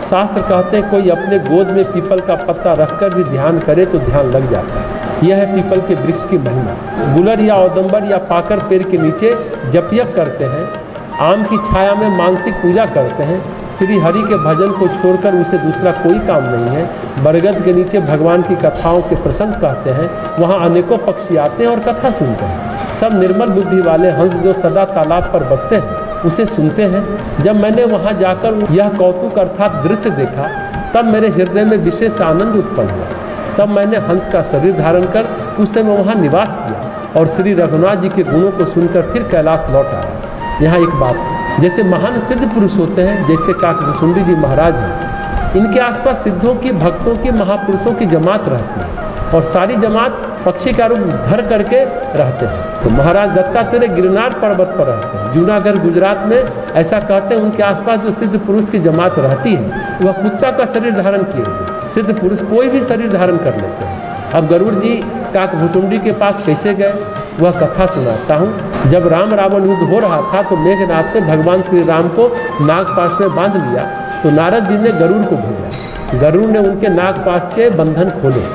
शास्त्र कहते हैं कोई अपने गोद में पीपल का पत्ता रखकर भी ध्यान करे तो ध्यान लग जाता है। यह है पीपल के वृक्ष की महिमा। गुलर या औदंबर या पाकर पेड़ के नीचे जपयप करते हैं, आम की छाया में मानसिक पूजा करते हैं। श्री हरि के भजन को छोड़कर उसे दूसरा कोई काम नहीं है। बरगद के नीचे भगवान की कथाओं के प्रसंग कहते हैं, वहाँ अनेकों पक्षी आते हैं और कथा सुनते हैं। सब निर्मल बुद्धि वाले हंस जो सदा तालाब पर बसते हैं उसे सुनते हैं। जब मैंने वहाँ जाकर यह कौतुक अर्थात दृश्य देखा तब मेरे हृदय में विशेष आनंद उत्पन्न हुआ। तब मैंने हंस का शरीर धारण कर उस समय वहाँ निवास किया और श्री रघुनाथ जी के गुणों को सुनकर फिर कैलाश लौट आया। यहाँ एक बात है, जैसे महान सिद्ध पुरुष होते हैं, जैसे काकभुसुंडी जी महाराज हैं, इनके आसपास सिद्धों की, भक्तों की, महापुरुषों की जमात रहती है और सारी जमात पक्षी का रूप धर करके रहते हैं। तो महाराज दत्तात्रेय गिरनार पर्वत पर रहते हैं। जूनागढ़ गुजरात में ऐसा कहते हैं उनके आसपास जो सिद्ध पुरुष की जमात रहती है वह कुत्ता का शरीर धारण किए हुए। सिद्ध पुरुष कोई भी शरीर धारण कर लेते हैं। अब गरुड़ जी काकभुसुंडी के पास कैसे गए वह कथा सुनाता हूँ। जब राम रावण युद्ध हो रहा था तो मेघनाथ ने भगवान श्री राम को नागपाश में बांध लिया तो नारद जी ने गरुड़ को भेजा। गरुड़ ने उनके नागपाश के बंधन खोले।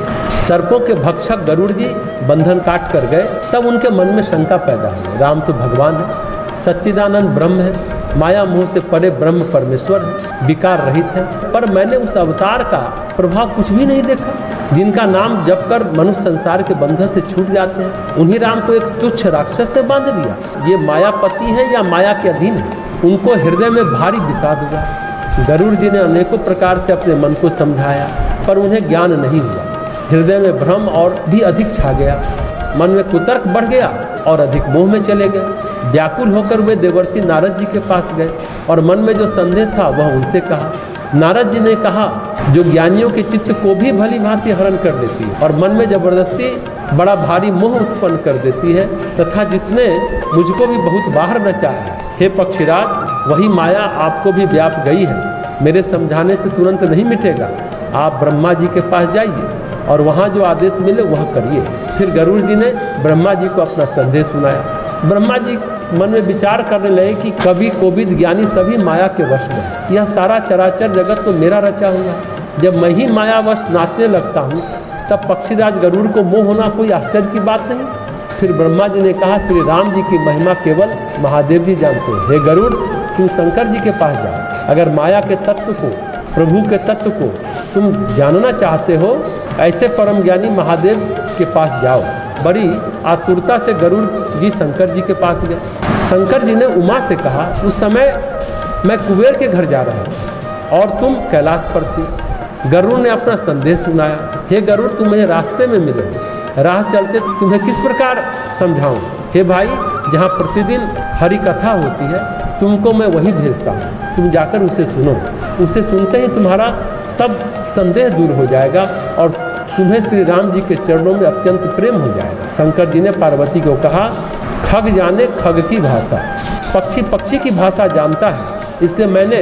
सर्पों के भक्षक गरुड़ जी बंधन काट कर गए। तब उनके मन में शंका पैदा हुई, राम तो भगवान है, सच्चिदानंद ब्रह्म है, माया मोह से परे ब्रह्म परमेश्वर है, विकार रहित है, पर मैंने उस अवतार का प्रभाव कुछ भी नहीं देखा। जिनका नाम जप कर मनुष्य संसार के बंधन से छूट जाते हैं, उन्हीं राम को एक तुच्छ राक्षस ने बांध दिया। ये मायापति है या माया के अधीन है? उनको हृदय में भारी विषाद हुआ। गरुड़ जी ने अनेकों प्रकार से अपने मन को समझाया पर उन्हें ज्ञान नहीं हुआ। हृदय में भ्रम और भी अधिक छा गया, मन में कुतर्क बढ़ गया और अधिक मोह में चले गए। व्याकुल होकर वे देवर्षि नारद जी के पास गए और मन में जो संदेह था वह उनसे कहा। नारद जी ने कहा, जो ज्ञानियों के चित्त को भी भली भांति हरण कर देती है और मन में जबरदस्ती बड़ा भारी मोह उत्पन्न कर देती है, तथा जिसने मुझको भी बहुत बाहर नचाया है। हे पक्षीराज, वही माया आपको भी व्याप गई है। मेरे समझाने से तुरंत नहीं मिटेगा। आप ब्रह्मा जी के पास जाइए और वहाँ जो आदेश मिले वह करिए। फिर गरुड़ जी ने ब्रह्मा जी को अपना संदेश सुनाया। ब्रह्मा जी मन में विचार करने लगे कि कवि कोविद ज्ञानी सभी माया के वश में, यह सारा चराचर जगत तो मेरा रचा हुआ। जब मैं ही मायावश नाचने लगता हूँ तब पक्षीराज गरुड़ को मोह होना कोई आश्चर्य की बात नहीं। फिर ब्रह्मा जी ने कहा, श्री राम जी की महिमा केवल महादेव जी जानते हैं। हे गरुड़, तुम शंकर जी के पास जाओ। अगर माया के तत्व को, प्रभु के तत्व को तुम जानना चाहते हो, ऐसे परम ज्ञानी महादेव के पास जाओ। बड़ी आतुरता से गरुड़ जी शंकर जी के पास गए। शंकर जी ने उमा से कहा, उस समय मैं कुबेर के घर जा रहा हूँ और तुम कैलाश पर थी। गरुड़ ने अपना संदेश सुनाया। हे गरुड़, तुम मुझे रास्ते में मिले, राह चलते तुम्हें किस प्रकार समझाऊं? हे भाई, जहाँ प्रतिदिन हरि कथा होती है तुमको मैं वही भेजता हूँ, तुम जाकर उसे सुनो। उसे सुनते ही तुम्हारा सब संदेह दूर हो जाएगा और तुम्हें श्री राम जी के चरणों में अत्यंत प्रेम हो जाएगा। शंकर जी ने पार्वती को कहा, खग जाने खग की भाषा, पक्षी पक्षी की भाषा जानता है, इसलिए मैंने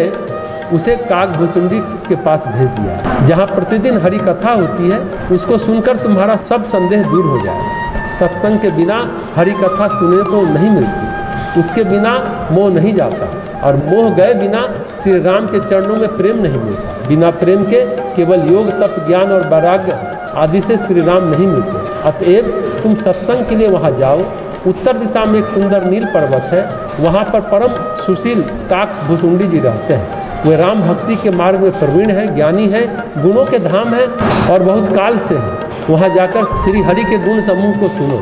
उसे काकभुसुंडी के पास भेज दिया। जहाँ प्रतिदिन हरि कथा होती है उसको सुनकर तुम्हारा सब संदेह दूर हो जाएगा। सत्संग के बिना हरि कथा सुनने को नहीं मिलती, उसके बिना मोह नहीं जाता और मोह गए बिना श्री राम के चरणों में प्रेम नहीं मिलता। बिना प्रेम के केवल योग, तप, ज्ञान और वैराग्य आदि से श्री राम नहीं मिलते। अतएव तुम सत्संग के लिए वहाँ जाओ। उत्तर दिशा में एक सुंदर नील पर्वत है, वहाँ पर परम सुशील काकभुसुंडी जी रहते हैं। वे राम भक्ति के मार्ग में प्रवीण है, ज्ञानी है, गुणों के धाम है और बहुत काल से है। वहाँ जाकर श्री हरि के गुण समूह को सुनो।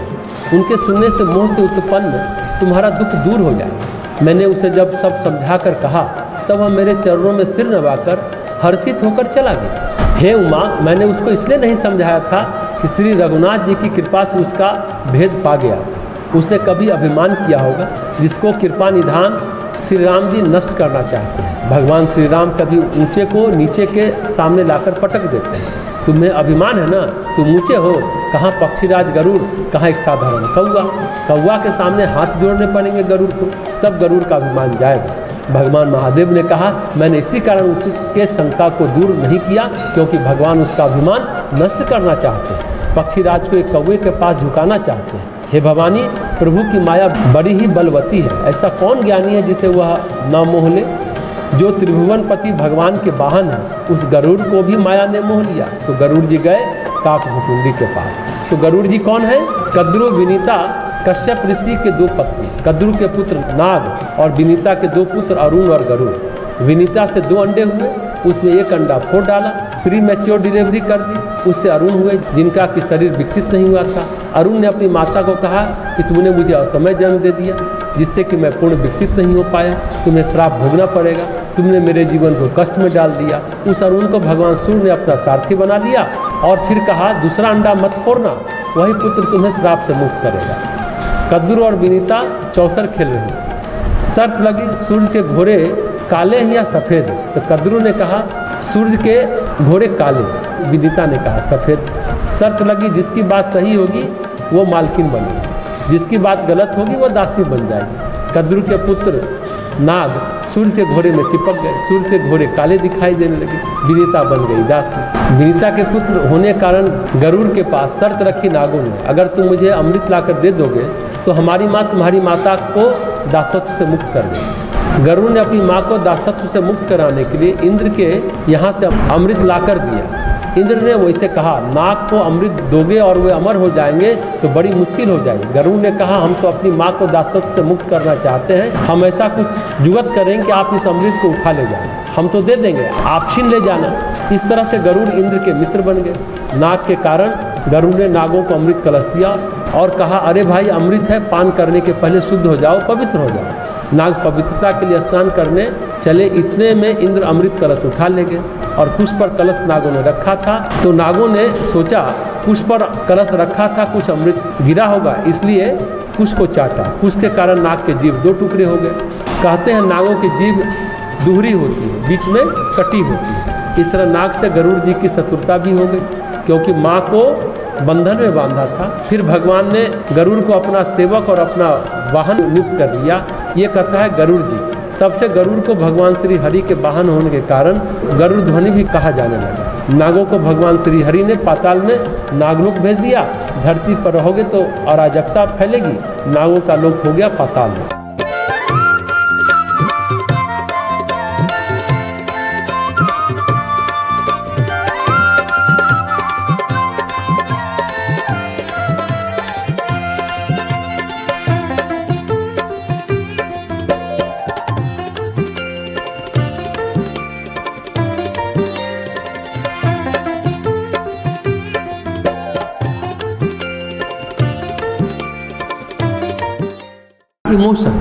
उनके सुनने से मोह से उत्पन्न तुम्हारा दुख दूर हो जाए। मैंने उसे जब सब समझा कर कहा तब वह मेरे चरणों में सिर नवाकर हर्षित होकर चला गया। हे उमा, मैंने उसको इसलिए नहीं समझाया था कि श्री रघुनाथ जी की कृपा से उसका भेद पा गया। उसने कभी अभिमान किया होगा, जिसको कृपा निधान श्री राम जी नष्ट करना चाहते हैं। भगवान श्री राम कभी ऊंचे को नीचे के सामने लाकर पटक देते हैं। तुम्हें अभिमान है ना, तुम ऊंचे हो, कहाँ पक्षीराज गरुड़, कहाँ एक साधारण कौवा। कौवा के सामने हाथ जोड़ने पड़ेंगे गरुड़ को, तब गरुड़ का अभिमान जाएगा। भगवान महादेव ने कहा मैंने इसी कारण उसके शंका को दूर नहीं किया, क्योंकि भगवान उसका अभिमान नष्ट करना चाहते हैं, पक्षीराज को एक कौवे के पास झुकाना चाहते हैं। हे भवानी, प्रभु की माया बड़ी ही बलवती है। ऐसा कौन ज्ञानी है जिसे वह न मोह ले। जो त्रिभुवनपति भगवान के वाहन है, उस गरुड़ को भी माया ने मोह लिया। तो गरुड़ जी गए काकभुचुंडी के पास। तो गरुड़ जी कौन है? कद्रु विनीता, कश्यप ऋषि के दो पत्नी। कद्रु के पुत्र नाग और विनीता के दो पुत्र अरुण और गरुड़। विनीता से 2 अंडे हुए, उसमें एक अंडा फोड़ डाला, प्री मैच्योर डिलीवरी कर दी। उससे अरुण हुए जिनका कि शरीर विकसित नहीं हुआ था। अरुण ने अपनी माता को कहा कि तुमने मुझे असमय जन्म दे दिया, जिससे कि मैं पूर्ण विकसित नहीं हो पाया, तुम्हें श्राप भोगना पड़ेगा, तुमने मेरे जीवन को कष्ट में डाल दिया। उस अरुण को भगवान सूर्य ने अपना सारथी बना दिया और फिर कहा दूसरा अंडा मत फोड़ना, वही पुत्र तुम्हें श्राप से मुक्त करेगा। कद्रू और विनीता चौसर खेल रहे। शर्त लगी सूर्य के घोड़े काले हैं या सफ़ेद। तो कद्रू ने कहा सूर्य के घोड़े काले, विनीता ने कहा सफ़ेद। शर्त लगी जिसकी बात सही होगी वो मालकिन बनेगी, जिसकी बात गलत होगी वो दासी बन जाएगी। कद्रू के पुत्र नाग सूर्य के घोड़े में चिपक गए। सूर्य के घोड़े काले दिखाई देने लगे, विनीता बन गई दासी। विनीता के पुत्र होने कारण गरुड़ के पास शर्त रखी नागों ने, अगर तुम मुझे अमृत लाकर दे दोगे तो हमारी माँ तुम्हारी माता को दासत्व से मुक्त कर देगी। गरुड़ ने अपनी माँ को दासत्व से मुक्त कराने के लिए इंद्र के यहाँ से अमृत लाकर दिया। इंद्र ने वैसे कहा नाग को अमृत दोगे और वे अमर हो जाएंगे तो बड़ी मुश्किल हो जाएगी। गरुड़ ने कहा हम तो अपनी माँ को दासत्व से मुक्त करना चाहते हैं, हम ऐसा कुछ जुगत करें कि आप इस अमृत को उठा ले जाएं, हम तो दे देंगे, आप छीन ले जाना। इस तरह से गरुड़ इंद्र के मित्र बन गए। नाग के कारण गरुड़ ने नागों को अमृत कलश दिया और कहा अरे भाई अमृत है, पान करने के पहले शुद्ध हो जाओ, पवित्र हो जाओ। नाग पवित्रता के लिए स्नान करने चले, इतने में इंद्र अमृत कलश उठा ले गए और कुछ पर कलश नागों ने रखा था। तो नागों ने सोचा कुछ पर कलश रखा था, कुछ अमृत गिरा होगा, इसलिए कुछ को चाटा। कुछ के कारण नाग के जीभ 2 टुकड़े हो गए। कहते हैं नागों की जीभ दोहरी होती है, बीच में कटी होती है। इस तरह नाग से गरुड़ जी की शत्रुता भी हो गई, क्योंकि माँ को बंधन में बांधा था। फिर भगवान ने गरुड़ को अपना सेवक और अपना वाहन नियुक्त कर दिया। ये कथा है गरुड़ जी। तब से गरुड़ को भगवान श्री हरि के वाहन होने के कारण गरुड़ ध्वनि भी कहा जाने लगा। नागों को भगवान श्री हरि ने पाताल में नागलोक भेज दिया। धरती पर रहोगे तो अराजकता फैलेगी, नागों का लोक हो गया पाताल में। इमोशन